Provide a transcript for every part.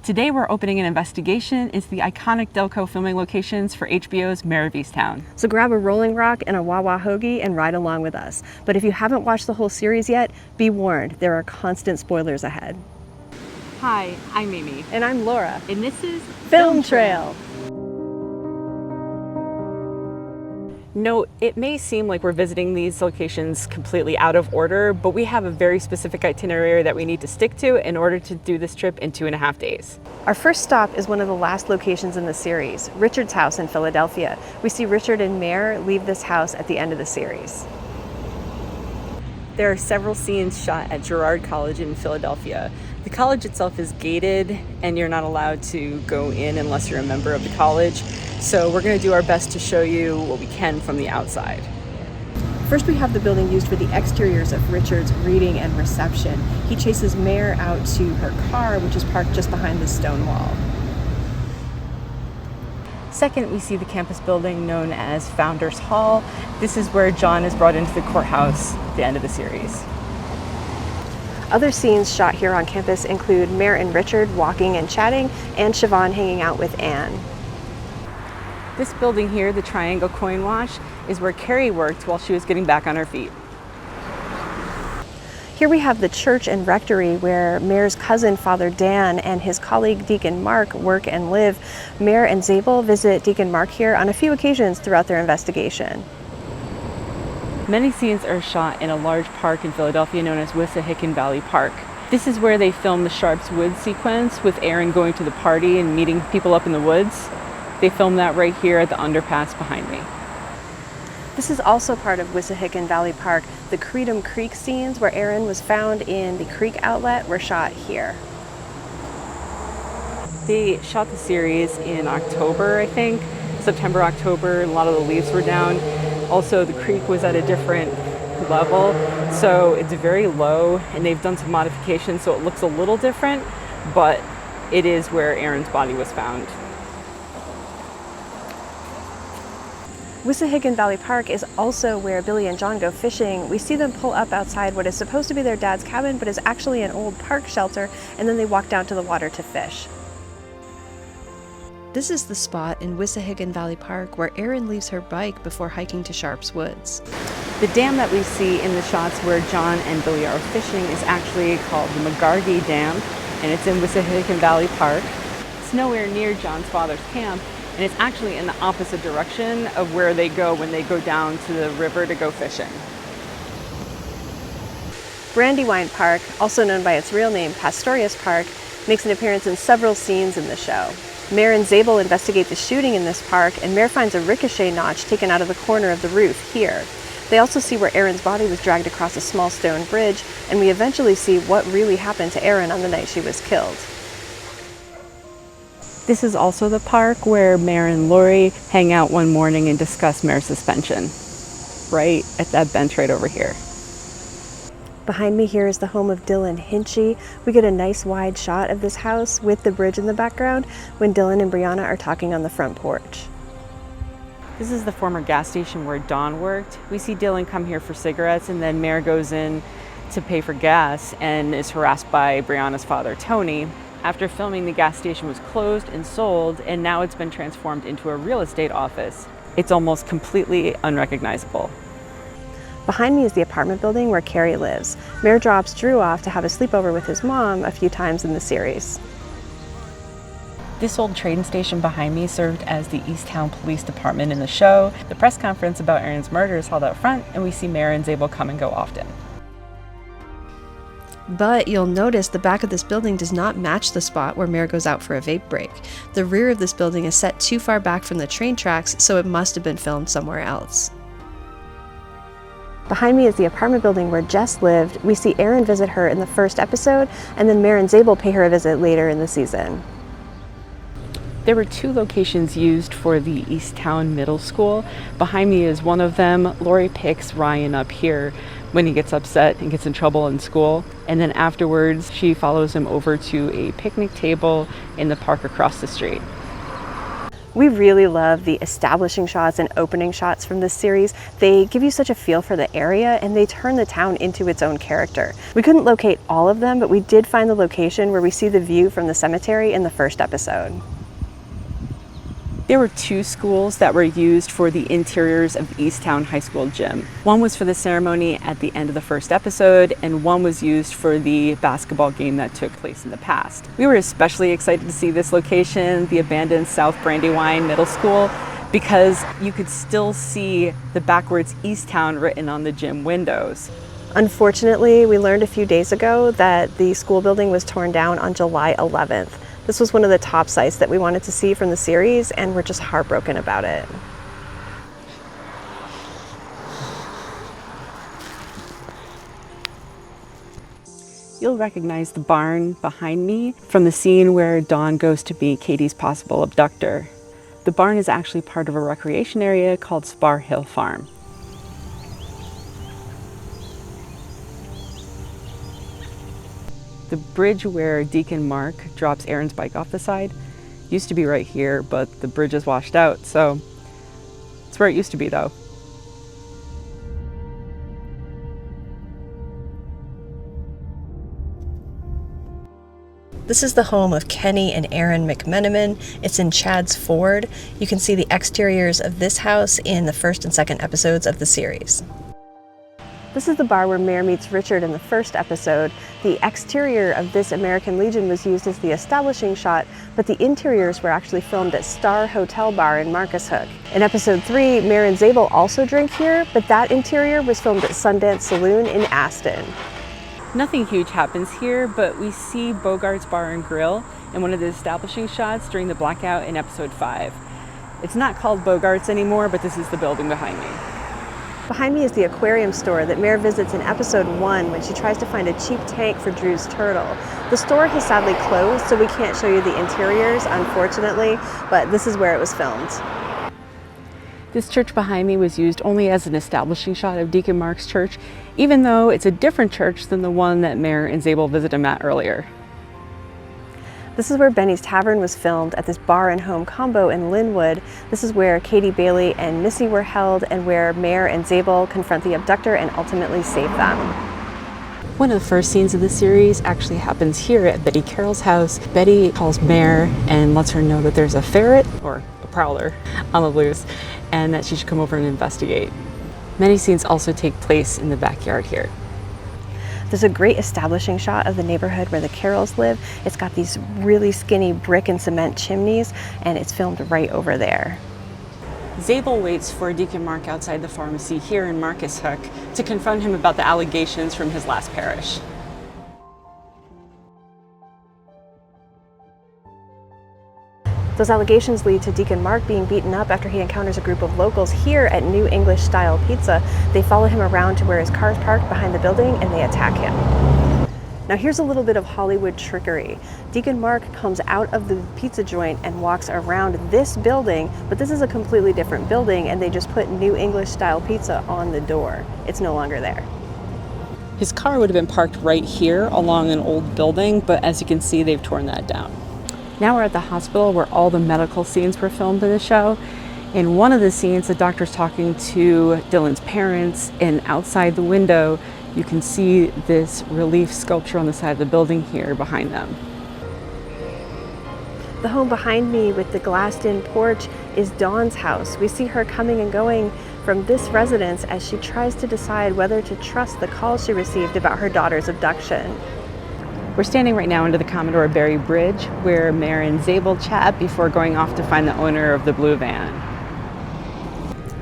Today we're opening an investigation into the iconic Delco filming locations for HBO's Mare of Easttown. So grab a Rolling Rock and a Wawa hoagie and ride along with us. But if you haven't watched the whole series yet, be warned, there are constant spoilers ahead. Hi, I'm Amy. And I'm Laura. And this is Film Trail. Note, it may seem like we're visiting these locations completely out of order, but we have a very specific itinerary that we need to stick to in order to do this trip in 2.5 days. Our first stop is one of the last locations in the series, Richard's house in Philadelphia. We see Richard and Mare leave this house at the end of the series. There are several scenes shot at Girard College in Philadelphia. The college itself is gated and you're not allowed to go in unless you're a member of the college. So we're going to do our best to show you what we can from the outside. First we have the building used for the exteriors of Richard's reading and reception. He chases Mare out to her car, which is parked just behind the stone wall. Second, we see the campus building known as Founders Hall. This is where John is brought into the courthouse at the end of the series. Other scenes shot here on campus include Mare and Richard walking and chatting, and Siobhan hanging out with Anne. This building here, the Triangle Coin Wash, is where Carrie worked while she was getting back on her feet. Here we have the church and rectory where Mare's cousin, Father Dan, and his colleague, Deacon Mark, work and live. Mare and Zabel visit Deacon Mark here on a few occasions throughout their investigation. Many scenes are shot in a large park in Philadelphia known as Wissahickon Valley Park. This is where they filmed the Sharp's Woods sequence with Aaron going to the party and meeting people up in the woods. They filmed that right here at the underpass behind me. This is also part of Wissahickon Valley Park. The Creedham Creek scenes where Aaron was found in the creek outlet were shot here. They shot the series in October, I think. September, October, a lot of the leaves were down. Also, the creek was at a different level, so it's very low, and they've done some modifications so it looks a little different, but it is where Aaron's body was found. Wissahickon Valley Park is also where Billy and John go fishing. We see them pull up outside what is supposed to be their dad's cabin, but is actually an old park shelter, and then they walk down to the water to fish. This is the spot in Wissahickon Valley Park where Erin leaves her bike before hiking to Sharp's Woods. The dam that we see in the shots where John and Billy are fishing is actually called the Magargee Dam, and it's in Wissahickon Valley Park. It's nowhere near John's father's camp, and it's actually in the opposite direction of where they go when they go down to the river to go fishing. Brandywine Park, also known by its real name, Pastorius Park, makes an appearance in several scenes in the show. Mare and Zabel investigate the shooting in this park, and Mare finds a ricochet notch taken out of the corner of the roof here. They also see where Aaron's body was dragged across a small stone bridge, and we eventually see what really happened to Aaron on the night she was killed. This is also the park where Mare and Lori hang out one morning and discuss Mare's suspension, right at that bench right over here. Behind me here is the home of Dylan Hinchy. We get a nice wide shot of this house with the bridge in the background when Dylan and Brianna are talking on the front porch. This is the former gas station where Dawn worked. We see Dylan come here for cigarettes, and then Mare goes in to pay for gas and is harassed by Brianna's father, Tony. After filming, the gas station was closed and sold, and now it's been transformed into a real estate office. It's almost completely unrecognizable. Behind me is the apartment building where Carrie lives. Mare drops Drew off to have a sleepover with his mom a few times in the series. This old train station behind me served as the Easttown Police Department in the show. The press conference about Aaron's murder is held out front, and we see Mare and Zabel come and go often. But you'll notice the back of this building does not match the spot where Mare goes out for a vape break. The rear of this building is set too far back from the train tracks, so it must have been filmed somewhere else. Behind me is the apartment building where Jess lived. We see Aaron visit her in the first episode, and then Mare and Zabel pay her a visit later in the season. There were 2 locations used for the Easttown Middle School. Behind me is one of them. Lori picks Ryan up here when he gets upset and gets in trouble in school. And then afterwards, she follows him over to a picnic table in the park across the street. We really love the establishing shots and opening shots from this series. They give you such a feel for the area and they turn the town into its own character. We couldn't locate all of them, but we did find the location where we see the view from the cemetery in the first episode. There were 2 schools that were used for the interiors of Easttown High School gym. One was for the ceremony at the end of the first episode, and one was used for the basketball game that took place in the past. We were especially excited to see this location, the abandoned South Brandywine Middle School, because you could still see the backwards Easttown written on the gym windows. Unfortunately, we learned a few days ago that the school building was torn down on July 11th. This was one of the top sites that we wanted to see from the series, and we're just heartbroken about it. You'll recognize the barn behind me from the scene where Dawn goes to meet Katie's possible abductor. The barn is actually part of a recreation area called Spar Hill Farm. The bridge where Deacon Mark drops Aaron's bike off the side used to be right here, but the bridge is washed out, so it's where it used to be though. This is the home of Kenny and Aaron McMenamin. It's in Chad's Ford. You can see the exteriors of this house in the first and second episodes of the series. This is the bar where Mare meets Richard in the first episode. The exterior of this American Legion was used as the establishing shot, but the interiors were actually filmed at Star Hotel Bar in Marcus Hook. In episode 3, Mare and Zabel also drink here, but that interior was filmed at Sundance Saloon in Aston. Nothing huge happens here, but we see Bogart's Bar and Grill in one of the establishing shots during the blackout in episode 5. It's not called Bogart's anymore, but this is the building behind me. Behind me is the aquarium store that Mare visits in episode 1 when she tries to find a cheap tank for Drew's turtle. The store has sadly closed, so we can't show you the interiors, unfortunately, but this is where it was filmed. This church behind me was used only as an establishing shot of Deacon Mark's church, even though it's a different church than the one that Mare and Zabel visited him at earlier. This is where Bennie's Tavern was filmed, at this bar and home combo in Linwood. This is where Katie Bailey and Missy were held and where Mare and Zabel confront the abductor and ultimately save them. One of the first scenes of the series actually happens here at Betty Carroll's house. Betty calls Mare and lets her know that there's a ferret, or a prowler, on the loose, and that she should come over and investigate. Many scenes also take place in the backyard here. There's a great establishing shot of the neighborhood where the Carrolls live. It's got these really skinny brick and cement chimneys, and it's filmed right over there. Zabel waits for Deacon Mark outside the pharmacy here in Marcus Hook to confront him about the allegations from his last parish. Those allegations lead to Deacon Mark being beaten up after he encounters a group of locals here at New English Style Pizza. They follow him around to where his car's parked behind the building and they attack him. Now here's a little bit of Hollywood trickery. Deacon Mark comes out of the pizza joint and walks around this building, but this is a completely different building and they just put New English Style Pizza on the door. It's no longer there. His car would have been parked right here along an old building, but as you can see, they've torn that down. Now we're at the hospital where all the medical scenes were filmed in the show. In one of the scenes, the doctor's talking to Dylan's parents, and outside the window, you can see this relief sculpture on the side of the building here behind them. The home behind me with the glassed-in porch is Dawn's house. We see her coming and going from this residence as she tries to decide whether to trust the call she received about her daughter's abduction. We're standing right now under the Commodore Barry Bridge, where Mare and Zabel chat before going off to find the owner of the blue van.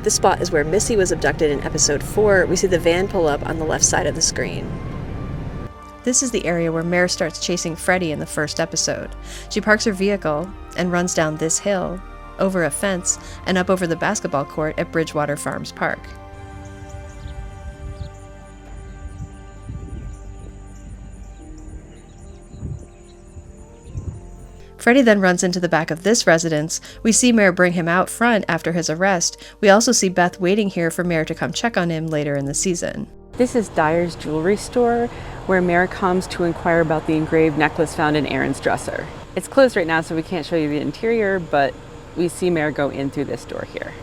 This spot is where Missy was abducted in episode 4. We see the van pull up on the left side of the screen. This is the area where Mare starts chasing Freddie in the first episode. She parks her vehicle and runs down this hill, over a fence, and up over the basketball court at Bridgewater Farms Park. Freddie then runs into the back of this residence. We see Mare bring him out front after his arrest. We also see Beth waiting here for Mare to come check on him later in the season. This is Dyer's jewelry store, where Mare comes to inquire about the engraved necklace found in Aaron's dresser. It's closed right now, so we can't show you the interior, but We see Mare go in through this door here.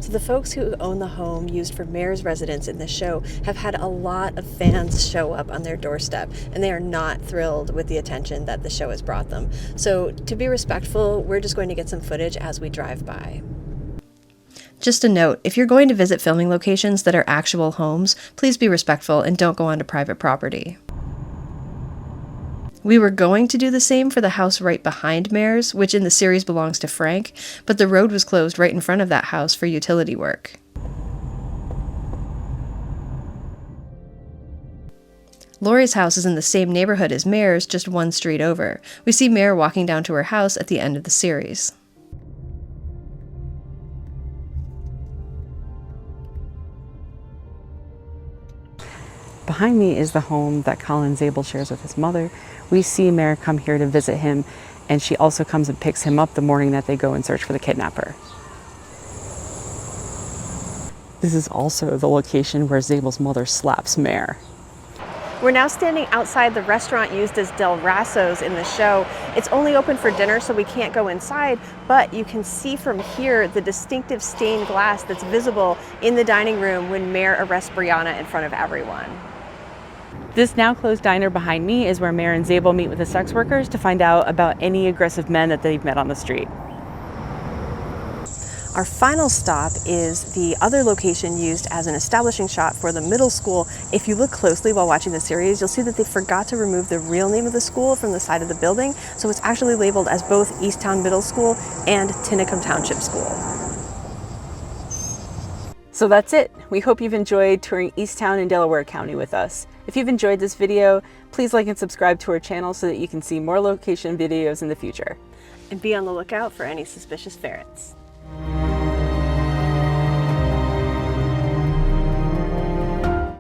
So the folks who own the home used for Mare's residence in this show have had a lot of fans show up on their doorstep, and they are not thrilled with the attention that the show has brought them. So to be respectful, we're just going to get some footage as we drive by. Just a note, if you're going to visit filming locations that are actual homes, please be respectful and don't go onto private property. We were going to do the same for the house right behind Mare's, which in the series belongs to Frank, but the road was closed right in front of that house for utility work. Lori's house is in the same neighborhood as Mare's, just one street over. We see Mare walking down to her house at the end of the series. Behind me is the home that Colin Zabel shares with his mother. We see Mare come here to visit him, and she also comes and picks him up the morning that they go and search for the kidnapper. This is also the location where Zabel's mother slaps Mare. We're now standing outside the restaurant used as Del Rasso's in the show. It's only open for dinner, so we can't go inside, but you can see from here the distinctive stained glass that's visible in the dining room when Mare arrests Brianna in front of everyone. This now closed diner behind me is where Mare and Zabel meet with the sex workers to find out about any aggressive men that they've met on the street. Our final stop is the other location used as an establishing shot for the middle school. If you look closely while watching the series, you'll see that they forgot to remove the real name of the school from the side of the building, so it's actually labeled as both Easttown Middle School and Tinicum Township School. So that's it. We hope you've enjoyed touring Easttown and Delaware County with us. If you've enjoyed this video, please like and subscribe to our channel so that you can see more location videos in the future. And be on the lookout for any suspicious ferrets.